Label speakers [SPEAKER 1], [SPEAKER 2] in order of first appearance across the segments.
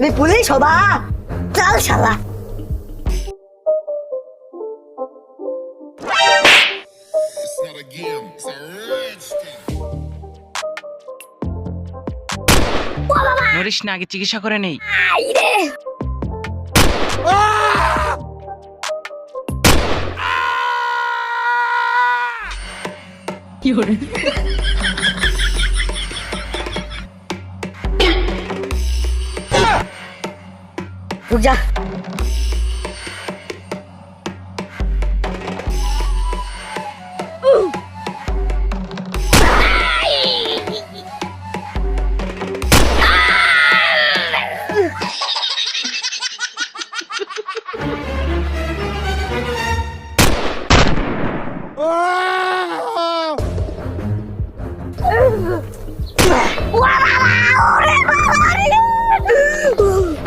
[SPEAKER 1] আমি পুলিশ হবা চল শালা
[SPEAKER 2] It's not a game, it's a rich thing.
[SPEAKER 3] Norris না, আগে চিকিৎসা করে নেই।
[SPEAKER 1] আইরে रुक जा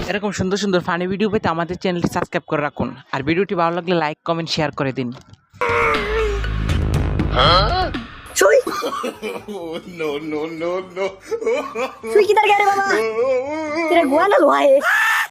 [SPEAKER 3] এরকম সুন্দর সুন্দর ফানি ভিডিও পেতে আমাদের চ্যানেলটি সাবস্ক্রাইব করে রাখুন, আর ভিডিওটি ভালো লাগলে লাইক কমেন্ট শেয়ার করে দিন।
[SPEAKER 1] सुई
[SPEAKER 2] Oh, no, no, no, no.
[SPEAKER 1] सुई किधर गया रे बाबा तेरा गुआ ना हुआ है